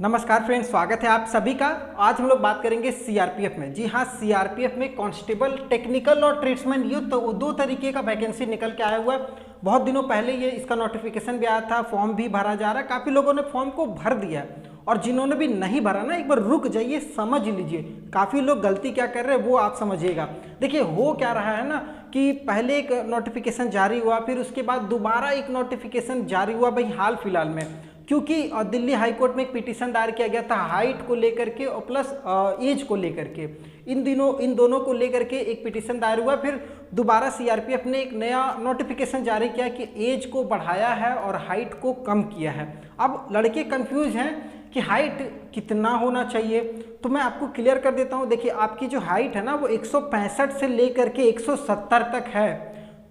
नमस्कार फ्रेंड्स, स्वागत है आप सभी का। आज हम लोग बात करेंगे सीआरपीएफ में। जी हाँ, सीआरपीएफ में कांस्टेबल, टेक्निकल और ट्रेड्समैन ये तो दो तरीके का वैकेंसी निकल के आया हुआ है। बहुत दिनों पहले ये इसका नोटिफिकेशन भी आया था, फॉर्म भी भरा जा रहा है। काफ़ी लोगों ने फॉर्म को भर दिया है और जिन्होंने भी नहीं भरा ना, एक बार रुक जाइए, समझ लीजिए काफ़ी लोग गलती क्या कर रहे हैं वो आप समझिएगा। देखिए हो क्या रहा है ना कि पहले एक नोटिफिकेशन जारी हुआ, फिर उसके बाद दोबारा एक नोटिफिकेशन जारी हुआ भाई हाल फिलहाल में, क्योंकि दिल्ली हाई कोर्ट में एक पिटीशन दायर किया गया था हाइट को लेकर के और प्लस एज को लेकर के। इन दोनों को लेकर के एक पिटीशन दायर हुआ। फिर दोबारा सीआरपीएफ ने एक नया नोटिफिकेशन जारी किया कि एज को बढ़ाया है और हाइट को कम किया है। अब लड़के कंफ्यूज हैं कि हाइट कितना होना चाहिए, तो मैं आपको क्लियर कर देता हूँ। देखिए आपकी जो हाइट है ना वो 165 से लेकर के 170 तक है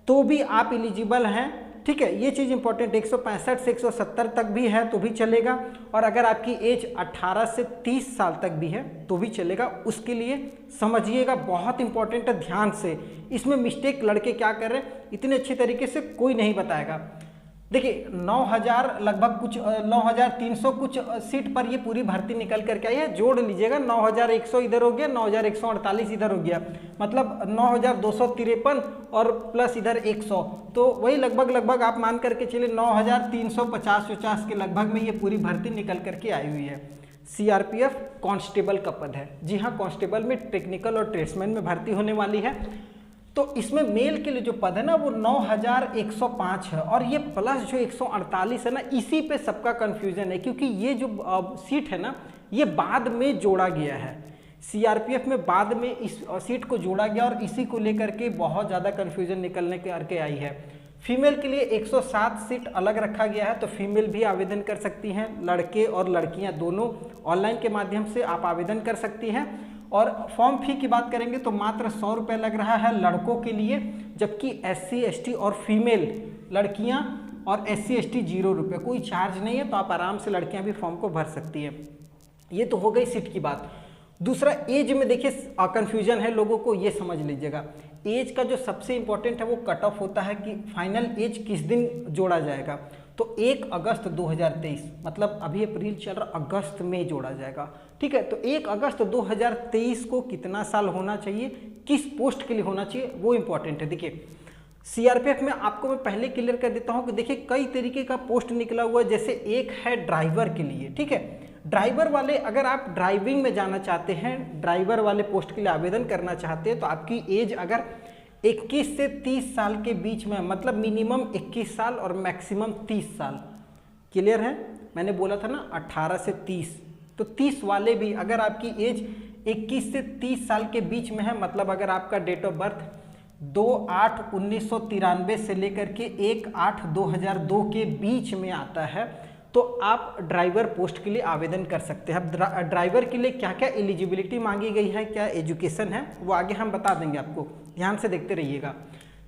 तो भी आप एलिजिबल हैं। ठीक है, ये चीज़ इंपॉर्टेंट है। 165 से 170 तक भी है तो भी चलेगा, और अगर आपकी एज 18 से 30 साल तक भी है तो भी चलेगा। उसके लिए समझिएगा, बहुत इंपॉर्टेंट है, ध्यान से। इसमें मिस्टेक लड़के क्या कर रहे हैं इतने अच्छे तरीके से कोई नहीं बताएगा। देखिए 9000 लगभग कुछ 9300 कुछ सीट पर ये पूरी भर्ती निकल करके आई है। जोड़ लीजिएगा, 9100 इधर हो गया, 9148 इधर हो गया, मतलब 9253 और प्लस इधर 100, तो वही लगभग आप मान करके चलिए 9350 के लगभग में ये पूरी भर्ती निकल करके आई हुई है। सीआरपीएफ कांस्टेबल का पद है। जी हाँ, कांस्टेबल में टेक्निकल और ट्रेड्समैन में भर्ती होने वाली है। तो इसमें मेल के लिए जो पद है ना वो 9105 है, और ये प्लस जो 148 है ना, इसी पे सबका कंफ्यूजन है, क्योंकि ये जो सीट है ना ये बाद में जोड़ा गया है। सीआरपीएफ में बाद में इस सीट को जोड़ा गया और इसी को लेकर के बहुत ज़्यादा कंफ्यूजन निकलने करके आई है। फीमेल के लिए 107 सीट अलग रखा गया है, तो फीमेल भी आवेदन कर सकती हैं। लड़के और लड़कियां दोनों ऑनलाइन के माध्यम से आप आवेदन कर सकती हैं। और फॉर्म फी की बात करेंगे तो मात्र 100 रुपये लग रहा है लड़कों के लिए, जबकि SC ST और फीमेल लड़कियां और SC ST 0 रुपये, कोई चार्ज नहीं है, तो आप आराम से लड़कियां भी फॉर्म को भर सकती हैं। ये तो हो गई सीट की बात। दूसरा एज में देखिए कन्फ्यूजन है लोगों को, ये समझ लीजिएगा। एज का जो सबसे इंपॉर्टेंट है वो कट ऑफ होता है कि फाइनल एज किस दिन जोड़ा जाएगा। तो 1 अगस्त 2023, मतलब अभी अप्रैल चल रहा, अगस्त में जोड़ा जाएगा। ठीक है, तो 1 अगस्त 2023 को कितना साल होना चाहिए, किस पोस्ट के लिए होना चाहिए, वो इंपॉर्टेंट है। देखिए सीआरपीएफ में आपको मैं पहले क्लियर कर देता हूँ कि देखिए कई तरीके का पोस्ट निकला हुआ है। जैसे एक है ड्राइवर के लिए, ठीक है, ड्राइवर वाले, अगर आप ड्राइविंग में जाना चाहते हैं, ड्राइवर वाले पोस्ट के लिए आवेदन करना चाहते हैं, तो आपकी एज अगर 21 से 30 साल के बीच में, मतलब मिनिमम 21 साल और मैक्सिमम 30 साल, क्लियर है। मैंने बोला था ना 18 से 30, तो 30 वाले भी अगर आपकी एज 21 से 30 साल के बीच में है, मतलब अगर आपका डेट ऑफ बर्थ 2/8/1993 से लेकर के 1/8/2002 के बीच में आता है, तो आप ड्राइवर पोस्ट के लिए आवेदन कर सकते हैं। अब ड्राइवर के लिए क्या क्या एलिजिबिलिटी मांगी गई है, क्या एजुकेशन है, वो आगे हम बता देंगे आपको, ध्यान से देखते रहिएगा।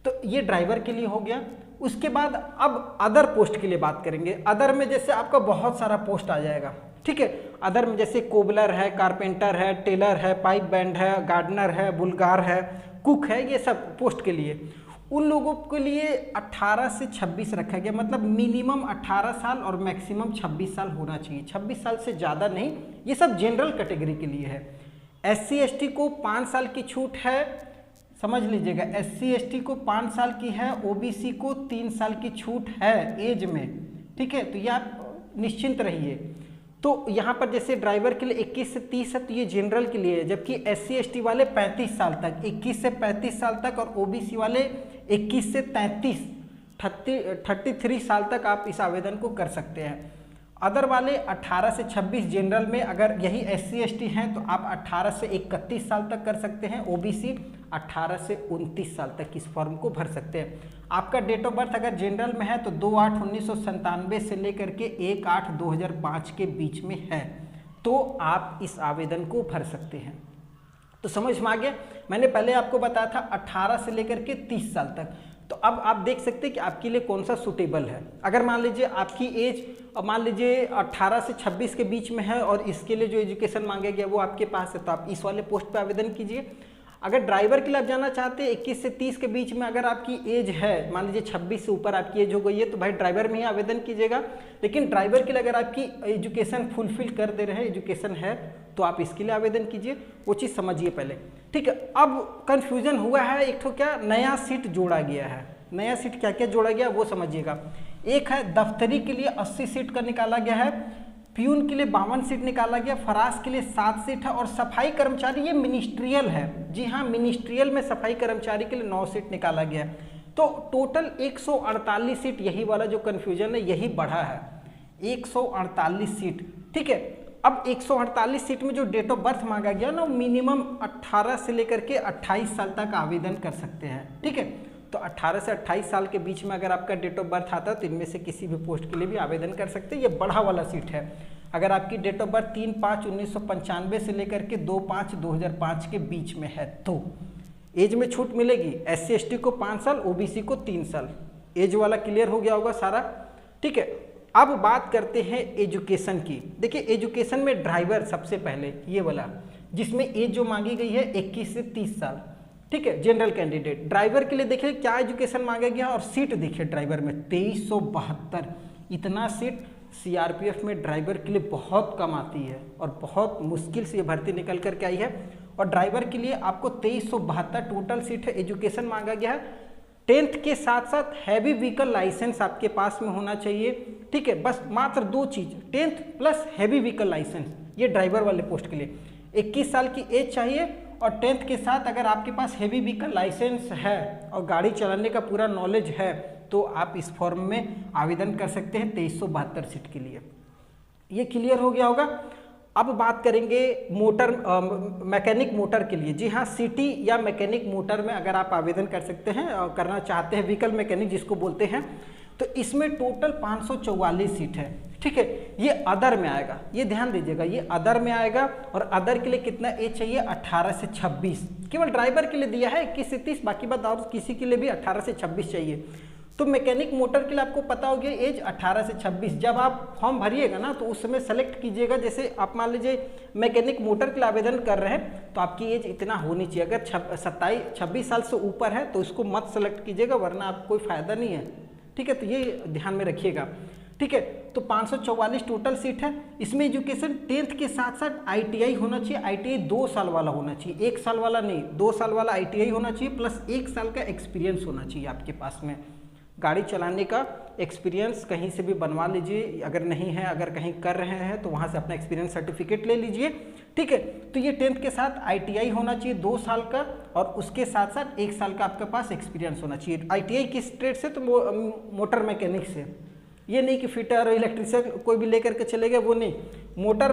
तो ये ड्राइवर के लिए हो गया। उसके बाद अब अदर पोस्ट के लिए बात करेंगे। अदर में जैसे आपका बहुत सारा पोस्ट आ जाएगा, ठीक है। अदर में जैसे कोबलर है, कारपेंटर है, टेलर है, पाइप बैंड है, गार्डनर है, बुल्गार है, कुक है, ये सब पोस्ट के लिए। उन लोगों के लिए 18 से 26 रखा गया, मतलब मिनिमम 18 साल और मैक्सिमम 26 साल होना चाहिए, 26 साल से ज़्यादा नहीं। ये सब जनरल कैटेगरी के लिए है। SC ST को 5 साल की छूट है, समझ लीजिएगा। SC ST को 5 साल की है, OBC को 3 साल की छूट है एज में, ठीक है। तो ये आप निश्चिंत रहिए। तो यहाँ पर जैसे ड्राइवर के लिए 21 से 30 है, तो ये जनरल के लिए है, जबकि SC ST वाले 35 साल तक, 21 से 35 साल तक, और OBC वाले 21 से 33 साल तक आप इस आवेदन को कर सकते हैं। अदर वाले 18 से 26 जनरल में, अगर यही SC ST हैं तो आप 18 से 31 साल तक कर सकते हैं। OBC 18 से 29 साल तक इस फॉर्म को भर सकते हैं। आपका डेट ऑफ बर्थ अगर जनरल में है तो 2/8/1997 से लेकर के 1/8/2005 के बीच में है, तो आप इस आवेदन को भर सकते हैं। तो समझ में आ गया। मैंने पहले आपको बताया था 18 से लेकर के 30 साल तक। तो अब आप देख सकते हैं कि आपके लिए कौन सा सूटेबल है। अगर मान लीजिए आपकी एज मान लीजिए 18 से 26 के बीच में है और इसके लिए जो एजुकेशन मांगा गया वो आपके पास है, तो आप इस वाले पोस्ट पे आवेदन कीजिए। अगर ड्राइवर के लिए आप जाना चाहते हैं 21 से 30 के बीच में, अगर आपकी एज है, मान लीजिए 26 से ऊपर आपकी एज हो गई है, तो भाई ड्राइवर में ही आवेदन कीजिएगा। लेकिन ड्राइवर के लिए अगर आपकी एजुकेशन फुलफिल कर दे रहे हैं, एजुकेशन है, तो आप इसके लिए आवेदन कीजिए। वो चीज़ समझिए पहले, ठीक है। अब कन्फ्यूजन हुआ है, एक तो क्या नया सीट जोड़ा गया है, नया सीट क्या क्या जोड़ा गया वो समझिएगा। एक है दफ्तरी के लिए 80 सीट का निकाला गया है, प्यून के लिए 52 सीट निकाला गया, फरास के लिए 7 सीट है, और सफाई कर्मचारी ये मिनिस्ट्रियल है, जी हाँ मिनिस्ट्रियल में सफाई कर्मचारी के लिए 9 सीट निकाला गया है। तो टोटल 148 सीट, यही वाला जो कन्फ्यूजन है यही बढ़ा है, 148 सीट, ठीक है। अब 148 सीट में जो डेट ऑफ बर्थ मांगा गया ना, मिनिमम 18 से लेकर के 28 साल तक आवेदन कर सकते हैं, ठीक है। तो 18 से 28 साल के बीच में अगर आपका डेट ऑफ बर्थ आता है तो इनमें से किसी भी पोस्ट के लिए भी आवेदन कर सकते हैं। ये बढ़ा वाला सीट है। अगर आपकी डेट ऑफ बर्थ 3/5/1995 से लेकर के 2/5/2005 के बीच में है तो एज में छूट मिलेगी। SC ST को 5 साल, OBC को 3 साल। एज वाला क्लियर हो गया होगा सारा, ठीक है। अब बात करते हैं एजुकेशन की। देखिए एजुकेशन में ड्राइवर सबसे पहले ये वाला, जिसमें एज जो मांगी गई है 21 से 30 साल, ठीक है। जनरल कैंडिडेट ड्राइवर के लिए देखिए क्या एजुकेशन मांगा गया, और सीट देखिए ड्राइवर में 2372। इतना सीट CRPF में ड्राइवर के लिए बहुत कम आती है, और बहुत मुश्किल से ये भर्ती निकल करके आई है। और ड्राइवर के लिए आपको 2372 टोटल सीट है। एजुकेशन मांगा गया है, 10th के साथ साथ हैवी व्हीकल लाइसेंस आपके पास में होना चाहिए, ठीक है। बस मात्र 2 चीज़, 10th plus heavy vehicle license, ये ड्राइवर वाले पोस्ट के लिए। 21 साल की एज चाहिए, और 10th के साथ अगर आपके पास हैवी व्हीकल लाइसेंस है और गाड़ी चलाने का पूरा नॉलेज है तो आप इस फॉर्म में आवेदन कर सकते हैं 2372 सीट के लिए। ये क्लियर हो गया होगा। अब बात करेंगे मोटर मैकेनिक मोटर के लिए। जी हाँ, सिटी या मैकेनिक मोटर में अगर आप आवेदन कर सकते हैं, करना चाहते हैं, व्हीकल मैकेनिक जिसको बोलते हैं, तो इसमें टोटल 544 सीट है, ठीक है। ये अदर में आएगा, ये ध्यान दीजिएगा, ये अदर में आएगा। और अदर के लिए कितना एज चाहिए, 18 से 26। केवल ड्राइवर के लिए दिया है 21 से 30, बाकी बात और किसी के लिए भी 18 से 26 चाहिए। तो मैकेनिक मोटर के लिए आपको पता हो गया एज 18 से 26। जब आप फॉर्म भरिएगा ना तो उस समय सेलेक्ट कीजिएगा, जैसे आप मान लीजिए मैकेनिक मोटर के लिए आवेदन कर रहे हैं तो आपकी एज इतना होनी चाहिए। अगर 26 साल से ऊपर है तो इसको मत सेलेक्ट कीजिएगा, वरना आपको कोई फायदा नहीं है, ठीक है। तो ये ध्यान में रखिएगा, ठीक है। तो 544 टोटल सीट है। इसमें एजुकेशन 10th के साथ साथ ITI होना चाहिए। ITI 2 साल वाला होना चाहिए, 1 साल वाला नहीं, 2 साल वाला ITI होना चाहिए, प्लस 1 साल का एक्सपीरियंस होना चाहिए आपके पास में। गाड़ी चलाने का एक्सपीरियंस कहीं से भी बनवा लीजिए, अगर नहीं है, अगर कहीं कर रहे हैं तो वहाँ से अपना एक्सपीरियंस सर्टिफिकेट ले लीजिए, ठीक है। तो ये 10th के साथ ITI होना चाहिए 2 साल का, और उसके साथ साथ 1 साल का आपके पास एक्सपीरियंस होना चाहिए। ITI किस ट्रेड से, तो मोटर मैकेनिक से। ये नहीं कि फिटर और इलेक्ट्रिशियन कोई भी लेकर के चले गए, वो नहीं। मोटर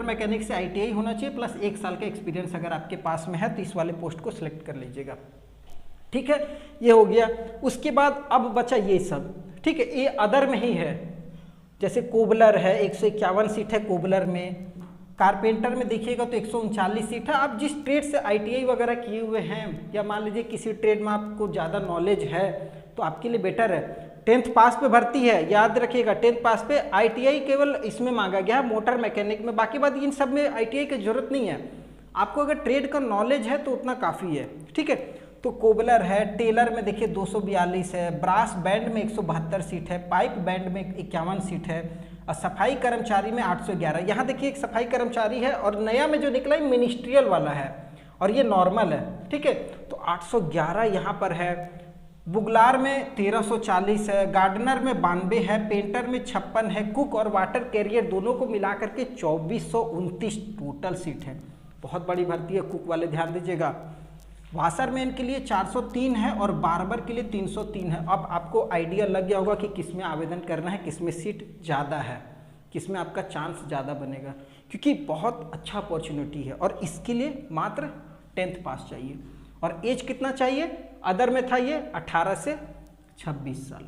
मैकेनिक से ITI होना चाहिए, प्लस 1 साल का एक्सपीरियंस अगर आपके पास में है तो इस वाले पोस्ट को सिलेक्ट कर लीजिएगा, ठीक है। ये हो गया। उसके बाद अब बचा ये सब, ठीक है। ये अदर में ही है, जैसे कोबलर है 151 सीट है कोबलर में। कारपेंटर में देखिएगा तो 139 सीट है। आप जिस ट्रेड से ITI वगैरह किए हुए हैं, या मान लीजिए किसी ट्रेड में आपको ज़्यादा नॉलेज है तो आपके लिए बेटर है। 10th पास पे भर्ती है, याद रखिएगा 10th पास पे। ITI केवल इसमें मांगा गया है मोटर मैकेनिक में, बाकी बात इन सब में ITI की जरूरत नहीं है। आपको अगर ट्रेड का नॉलेज है तो उतना काफ़ी है, ठीक है। तो कोबलर है, टेलर में देखिए 242 है, ब्रास बैंड में 172 सीट है, पाइप बैंड में 51 सीट है, और सफाई कर्मचारी में 811। यहाँ देखिए एक सफाई कर्मचारी है, और नया में जो निकला है मिनिस्ट्रियल वाला है, और ये नॉर्मल है, ठीक है। तो 811 यहाँ पर है। बुगलार में 1340 है, गार्डनर में 92 है, पेंटर में 56 है, कुक और वाटर कैरियर दोनों को मिला करके 2429 टोटल सीट है। बहुत बड़ी भर्ती है, कुक वाले ध्यान दीजिएगा। वाशरमैन के लिए 403 है, और बार्बर के लिए 303 है। अब आपको आइडिया लग गया होगा कि किस में आवेदन करना है, किस में सीट ज़्यादा है, किस में आपका चांस ज़्यादा बनेगा, क्योंकि बहुत अच्छा अपॉर्चुनिटी है। और इसके लिए मात्र 10th पास चाहिए, और एज कितना चाहिए, अदर में था ये 18 से 26 साल।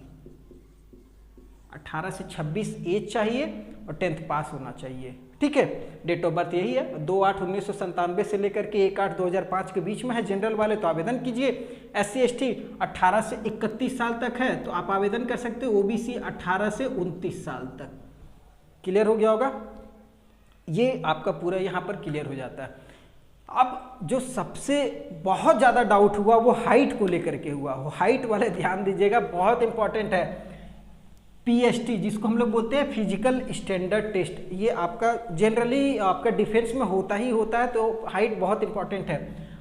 18 से 26 एज चाहिए, और 10th पास होना चाहिए, ठीक है। डेट ऑफ बर्थ यही है, 2/8/1997 से लेकर के 1/8/2005 के बीच में है। जनरल वाले तो आवेदन कीजिए। SC ST 18 से 31 साल तक है तो आप आवेदन कर सकते हो। OBC 18 से 29 साल तक। क्लियर हो गया होगा, ये आपका पूरा यहाँ पर क्लियर हो जाता है। अब जो सबसे बहुत ज़्यादा डाउट हुआ वो हाइट को लेकर के हुआ, वो हाइट वाले ध्यान दीजिएगा, बहुत इंपॉर्टेंट है। पीएसटी जिसको हम लोग बोलते हैं फिजिकल स्टैंडर्ड टेस्ट, ये आपका जनरली आपका डिफेंस में होता ही होता है, तो हाइट बहुत इंपॉर्टेंट है।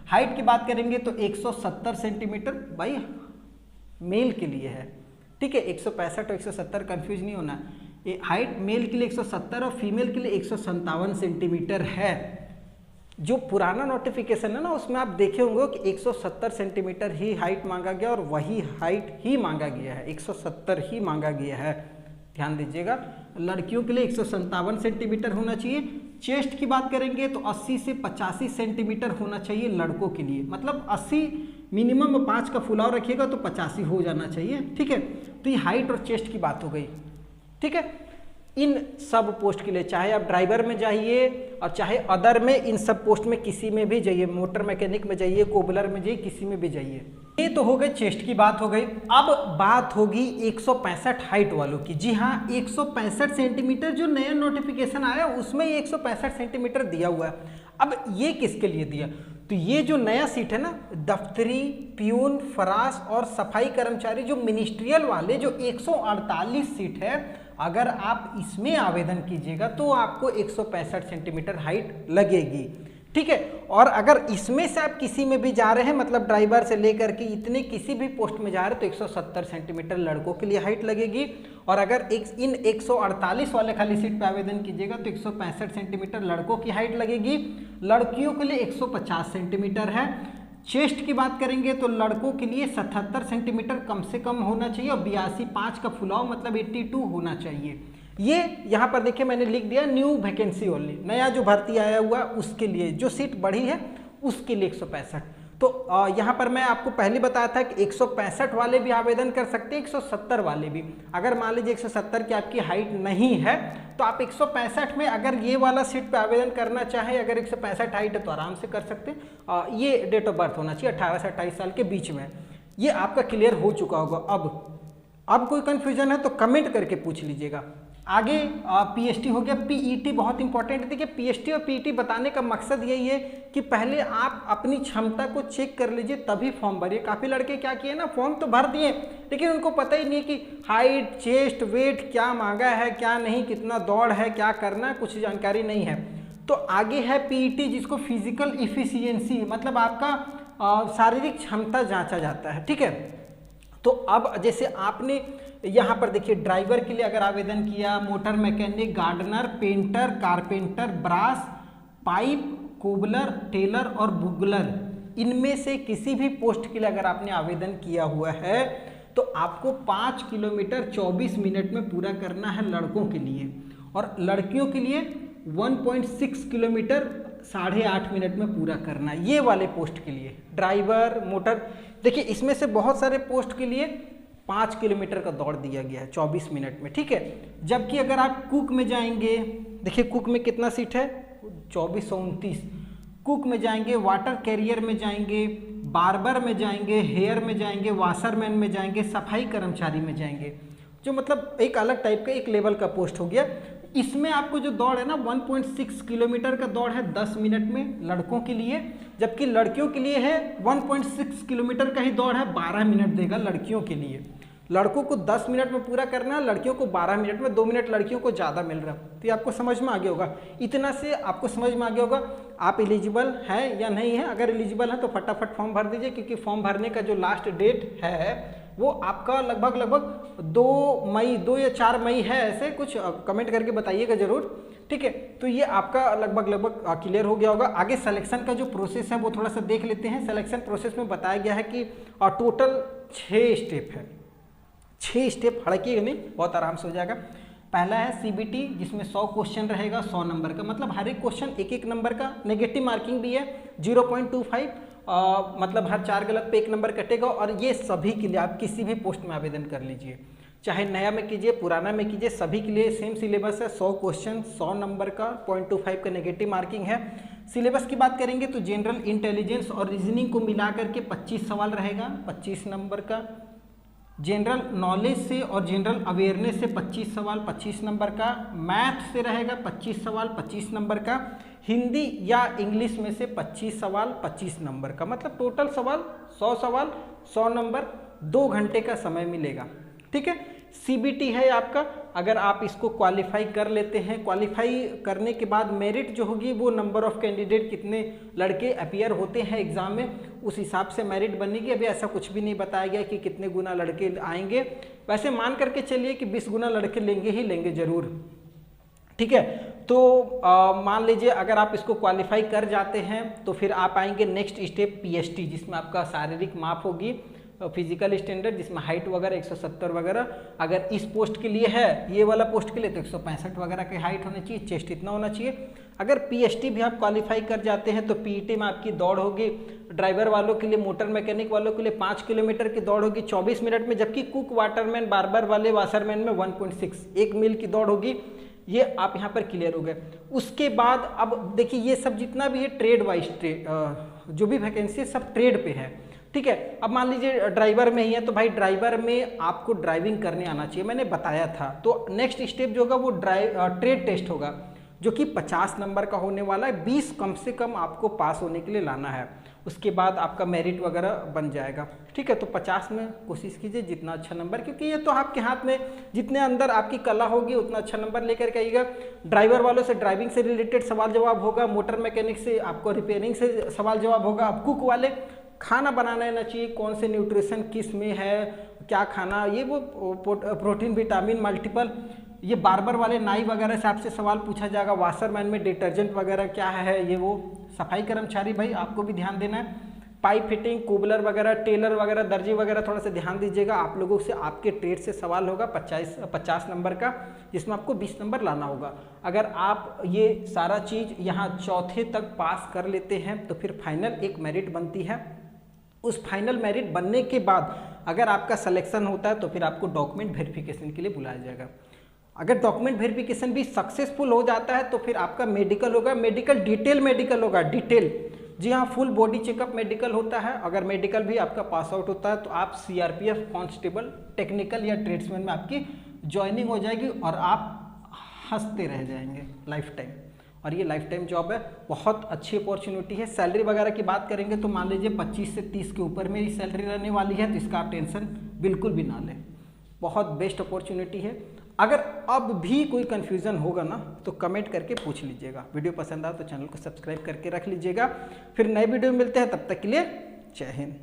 हाइट की बात करेंगे तो 170 सेंटीमीटर भाई मेल के लिए है, ठीक है। 165 और 170 कंफ्यूज नहीं होना, ये हाइट मेल के लिए 170 और फीमेल के लिए 157 सेंटीमीटर है। जो पुराना नोटिफिकेशन है ना उसमें आप देखे होंगे कि 170 सेंटीमीटर ही हाइट मांगा गया और वही हाइट ही मांगा गया है, 170 ही मांगा गया है, ध्यान दीजिएगा। लड़कियों के लिए 157 सेंटीमीटर होना चाहिए। चेस्ट की बात करेंगे तो 80 से 85 सेंटीमीटर होना चाहिए लड़कों के लिए, मतलब 80 मिनिमम 5 का फुलाव रखिएगा तो 85 हो जाना चाहिए, ठीक है। तो ये हाइट और चेस्ट की बात हो गई, ठीक है। इन सब पोस्ट के लिए चाहे आप ड्राइवर में जाइए और चाहे अदर में, इन सब पोस्ट में किसी में भी जाइए, मोटर मैकेनिक में जाइए, कोबलर में जाइए, किसी में भी जाइए। ये तो हो गई चेस्ट की बात हो गई। अब बात होगी 165 हाइट वालों की। जी हाँ, 165 सेंटीमीटर जो नया नोटिफिकेशन आया उसमें 165 सेंटीमीटर दिया हुआ है। अब ये किसके लिए दिया, तो ये जो नया सीट है ना, दफ्तरी, प्यून, फराश और सफाई कर्मचारी जो मिनिस्ट्रियल वाले जो 148 सीट है, अगर आप इसमें आवेदन कीजिएगा तो आपको 165 सेंटीमीटर हाइट लगेगी, ठीक है। और अगर इसमें से आप किसी में भी जा रहे हैं, मतलब ड्राइवर से लेकर के इतने किसी भी पोस्ट में जा रहे हैं, तो 170 सेंटीमीटर लड़कों के लिए हाइट लगेगी। और अगर इन 148 वाले खाली सीट पर आवेदन कीजिएगा तो 165 सेंटीमीटर लड़कों की हाइट लगेगी। लड़कियों के लिए 150 सेंटीमीटर है। चेस्ट की बात करेंगे तो लड़कों के लिए 77 सेंटीमीटर कम से कम होना चाहिए और 82.5 का फुलाव मतलब 82 होना चाहिए। ये यहाँ पर देखिए मैंने लिख दिया न्यू वैकेंसी ओनली, नया जो भर्ती आया हुआ उसके लिए, जो सीट बढ़ी है उसके लिए 165। तो यहाँ पर मैं आपको पहले बताया था कि 165 वाले भी आवेदन कर सकते हैं, 170 वाले भी। अगर मान लीजिए 170 की आपकी हाइट नहीं है तो आप 165 में अगर ये वाला सीट पे आवेदन करना चाहें, अगर 165 हाइट है तो आराम से कर सकते हैं। ये डेट ऑफ बर्थ होना चाहिए 18 से 28 साल के बीच में। ये आपका क्लियर हो चुका होगा। अब कोई कन्फ्यूजन है तो कमेंट करके पूछ लीजिएगा। आगे पीएसटी हो गया। पीईटी बहुत इंपॉर्टेंट है। देखिए पीएसटी और पीईटी बताने का मकसद यही है कि पहले आप अपनी क्षमता को चेक कर लीजिए तभी फॉर्म भरिए। काफ़ी लड़के क्या किए ना, फॉर्म तो भर दिए लेकिन उनको पता ही नहीं कि हाइट, चेस्ट, वेट क्या मांगा है, क्या नहीं, कितना दौड़ है, क्या करना है, कुछ जानकारी नहीं है। तो आगे है पीईटी जिसको फिजिकल इफिशियंसी, मतलब आपका शारीरिक क्षमता जांचा जाता है, ठीक है। तो अब जैसे आपने यहाँ पर देखिए ड्राइवर के लिए अगर आवेदन किया, motor mechanic, gardener, painter, carpenter, brass, pipe, cobbler, tailor और बुगलर, इनमें से किसी भी पोस्ट के लिए अगर आपने आवेदन किया हुआ है तो आपको 5 किलोमीटर 24 मिनट में पूरा करना है लड़कों के लिए, और लड़कियों के लिए 1.6 किलोमीटर 8.5 मिनट में पूरा करना है। ये वाले पोस्ट के लिए ड्राइवर, मोटर, देखिए इसमें से बहुत सारे पोस्ट के लिए 5 किलोमीटर का दौड़ दिया गया है 24 मिनट में, ठीक है। जबकि अगर आप कुक में जाएंगे, देखिए कुक में कितना सीट है, 2429। कुक में जाएंगे, वाटर कैरियर में जाएंगे, बार्बर में जाएंगे, हेयर में जाएंगे, वाशरमैन में जाएंगे, सफाई कर्मचारी में जाएंगे, जो मतलब एक अलग टाइप का एक लेवल का पोस्ट हो गया। इसमें आपको जो दौड़ है ना 1.6 किलोमीटर का दौड़ है 10 मिनट में लड़कों के लिए, जबकि लड़कियों के लिए है 1.6 किलोमीटर का ही दौड़ है, 12 मिनट देगा लड़कियों के लिए। लड़कों को 10 मिनट में पूरा करना है, लड़कियों को 12 मिनट में, 2 मिनट लड़कियों को ज़्यादा मिल रहा है। तो ये आपको समझ में आ गया होगा, इतना से आपको समझ में आ गया होगा आप एलिजिबल हैं या नहीं है। अगर एलिजिबल है तो फटाफट फॉर्म भर दीजिए, क्योंकि फॉर्म भरने का जो लास्ट डेट है वो आपका लगभग 2 मई 2 या 4 मई है, ऐसे कुछ कमेंट करके बताइएगा जरूर, ठीक है। तो ये आपका लगभग क्लियर हो गया होगा। आगे सिलेक्शन का जो प्रोसेस है वो थोड़ा सा देख लेते हैं। सिलेक्शन प्रोसेस में बताया गया है कि टोटल 6 स्टेप है, 6 स्टेप, हड़किएगा नहीं, बहुत आराम से हो जाएगा। पहला है सीबीटी जिसमें 100 क्वेश्चन रहेगा 100 नंबर का, मतलब हर एक क्वेश्चन एक नंबर का, नेगेटिव मार्किंग भी है 0.25, मतलब हर 4 गलत पे 1 नंबर कटेगा। और ये सभी के लिए आप किसी भी पोस्ट में आवेदन कर लीजिए, चाहे नया में कीजिए, पुराना में कीजिए, सभी के लिए सेम सिलेबस है। 100 क्वेश्चन 100 नंबर का, 0.25 का नेगेटिव मार्किंग है। सिलेबस की बात करेंगे तो जनरल इंटेलिजेंस और रीजनिंग को मिला करके 25 सवाल रहेगा 25 नंबर का। जनरल नॉलेज से और जनरल अवेयरनेस से 25 सवाल 25 नंबर का, मैथ से रहेगा 25 सवाल 25 नंबर का, हिंदी या इंग्लिश में से 25 सवाल 25 नंबर का, मतलब टोटल सवाल 100 नंबर, 2 घंटे का समय मिलेगा। ठीक है, सीबीटी है आपका। अगर आप इसको क्वालिफाई कर लेते हैं, क्वालिफाई करने के बाद मेरिट जो होगी वो नंबर ऑफ कैंडिडेट, कितने लड़के अपीयर होते हैं एग्जाम में, उस हिसाब से मेरिट बनेगी। अभी ऐसा कुछ भी नहीं बताया गया कि कितने गुना लड़के आएंगे, वैसे मान करके चलिए कि 20 गुना लड़के लेंगे ही लेंगे जरूर। ठीक है, तो मान लीजिए अगर आप इसको क्वालिफाई कर जाते हैं तो फिर आप आएंगे नेक्स्ट स्टेप पीएसटी, जिसमें आपका शारीरिक माप होगी, फिजिकल स्टैंडर्ड, जिसमें हाइट वगैरह 170 वगैरह। अगर इस पोस्ट के लिए है, ये वाला पोस्ट के लिए, तो 165 वगैरह की हाइट होनी चाहिए, चेस्ट इतना होना चाहिए। अगर पीएसटी भी आप क्वालिफाई कर जाते हैं तो पीईटी में आपकी दौड़ होगी, ड्राइवर वालों के लिए, मोटर मैकेनिक वालों के लिए 5 किलोमीटर की दौड़ होगी 24 मिनट में, जबकि कुक, वाटरमैन, बार्बर वाले, वाशरमैन में 1.6 1 मील की दौड़ होगी। ये आप यहाँ पर क्लियर हो गए। उसके बाद अब देखिए ये सब जितना भी है ट्रेड वाइज, जो भी वैकेंसी सब ट्रेड पे है। ठीक है, अब मान लीजिए ड्राइवर में ही है, तो भाई ड्राइवर में आपको ड्राइविंग करने आना चाहिए, मैंने बताया था। तो नेक्स्ट स्टेप जो होगा वो ट्रेड टेस्ट होगा, जो कि 50 नंबर का होने वाला है। 20 कम से कम आपको पास होने के लिए लाना है, उसके बाद आपका मेरिट वगैरह बन जाएगा। ठीक है, तो 50 में कोशिश कीजिए जितना अच्छा नंबर, क्योंकि ये तो आपके हाथ में, जितने अंदर आपकी कला होगी उतना अच्छा नंबर लेकर के आइएगा। ड्राइवर वालों से ड्राइविंग से रिलेटेड सवाल जवाब होगा, मोटर मैकेनिक से आपको रिपेयरिंग से सवाल जवाब होगा। अब कुक वाले खाना बनाना आना चाहिए, कौन से न्यूट्रिशन किस में है, क्या खाना, ये वो प्रोटीन, विटामिन, मल्टीपल। ये बार्बर वाले, नाई वगैरह से आपसे सवाल पूछा जाएगा। वाशरमैन में डिटर्जेंट वगैरह क्या है, ये वो। सफाई कर्मचारी भाई आपको भी ध्यान देना है। पाइप फिटिंग, कोबलर वगैरह, टेलर वगैरह, दर्जी वगैरह, थोड़ा सा ध्यान दीजिएगा। आप लोगों से आपके ट्रेड से सवाल होगा 50 नंबर का, जिसमें आपको 20 नंबर लाना होगा। अगर आप ये सारा चीज़ यहाँ चौथे तक पास कर लेते हैं तो फिर फाइनल एक मेरिट बनती है। उस फाइनल मेरिट बनने के बाद अगर आपका सिलेक्शन होता है तो फिर आपको डॉक्यूमेंट वेरिफिकेशन के लिए बुलाया जाएगा। अगर डॉक्यूमेंट वेरिफिकेशन भी सक्सेसफुल हो जाता है तो फिर आपका मेडिकल होगा, मेडिकल डिटेल मेडिकल होगा, डिटेल, जी हाँ, फुल बॉडी चेकअप मेडिकल होता है। अगर मेडिकल भी आपका पास आउट होता है तो आप सीआरपीएफ कांस्टेबल टेक्निकल या ट्रेड्समैन में आपकी ज्वाइनिंग हो जाएगी और आप हंसते रह जाएंगे लाइफ टाइम। और ये लाइफ टाइम जॉब है, बहुत अच्छी अपॉर्चुनिटी है। सैलरी वगैरह की बात करेंगे तो मान लीजिए 25 से 30 के ऊपर मेरी सैलरी रहने वाली है, तो इसका आप टेंशन बिल्कुल भी ना लें, बहुत बेस्ट अपॉर्चुनिटी है। अगर अब भी कोई कन्फ्यूज़न होगा ना तो कमेंट करके पूछ लीजिएगा। वीडियो पसंद आए तो चैनल को सब्सक्राइब करके रख लीजिएगा। फिर नए वीडियो में मिलते हैं, तब तक के लिए जय हिंद।